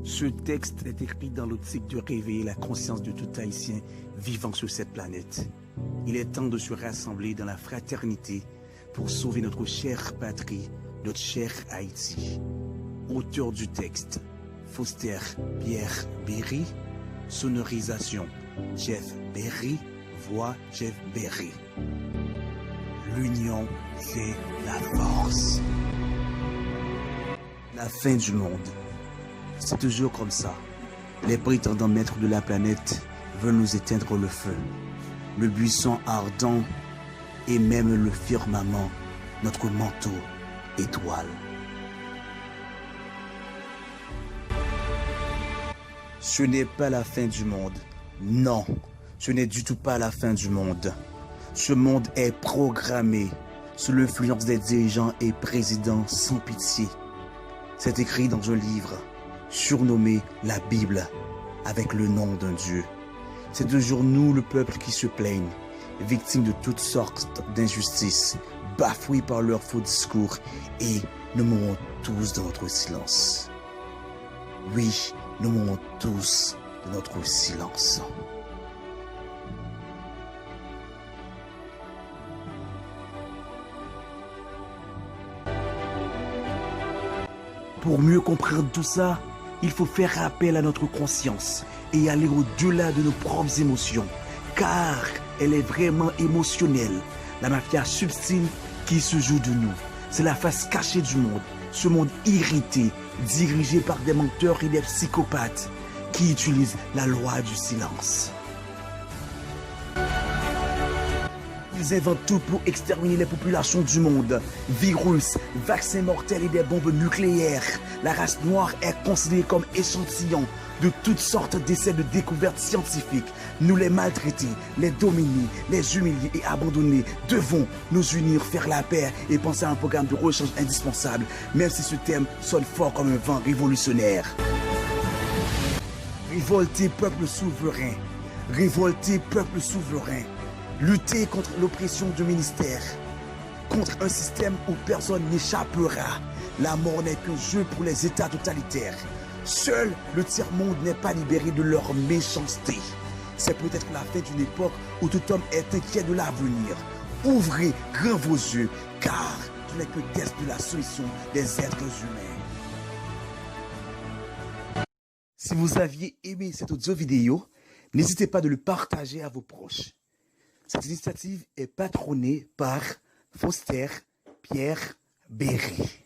Ce texte est écrit dans l'optique de réveiller la conscience de tout Haïtien vivant sur cette planète. Il est temps de se rassembler dans la fraternité pour sauver notre chère patrie, notre cher Haïti. Auteur du texte, Foster Pierre Berry. Sonorisation, Jeff Berry. Voix, Jeff Berry. L'union fait la force. La fin du monde. C'est toujours comme ça. Les prétendants maîtres de la planète veulent nous éteindre le feu. Le buisson ardent et même le firmament, notre manteau étoile. Ce n'est pas la fin du monde. Non, ce n'est du tout pas la fin du monde. Ce monde est programmé sous l'influence des dirigeants et présidents sans pitié. C'est écrit dans un livre surnommé la Bible avec le nom d'un Dieu. C'est toujours nous, le peuple, qui se plaignent, victimes de toutes sortes d'injustices, bafoués par leurs faux discours, et nous mourons tous dans notre silence. Oui, nous mourons tous dans notre silence. Pour mieux comprendre tout ça, il faut faire appel à notre conscience et aller au-delà de nos propres émotions, car elle est vraiment émotionnelle. La mafia subtile qui se joue de nous, c'est la face cachée du monde, ce monde irrité, dirigé par des menteurs et des psychopathes qui utilisent la loi du silence. Ils inventent tout pour exterminer les populations du monde. Virus, vaccins mortels et des bombes nucléaires. La race noire est considérée comme échantillon de toutes sortes d'essais de découvertes scientifiques. Nous les maltraités, les dominés, les humiliés et abandonnés devons nous unir, faire la paix et penser à un programme de rechange indispensable, même si ce thème sonne fort comme un vent révolutionnaire. Révolter peuple souverain. Révolter peuple souverain. Lutter contre l'oppression du ministère, contre un système où personne n'échappera. La mort n'est qu'un jeu pour les États totalitaires. Seul le tiers-monde n'est pas libéré de leur méchanceté. C'est peut-être la fin d'une époque où tout homme est inquiet de l'avenir. Ouvrez grand vos yeux, car ce n'est que d'être de la solution des êtres humains. Si vous aviez aimé cette audio vidéo, n'hésitez pas de le partager à vos proches. Cette initiative est patronnée par Foster Pierre Berry.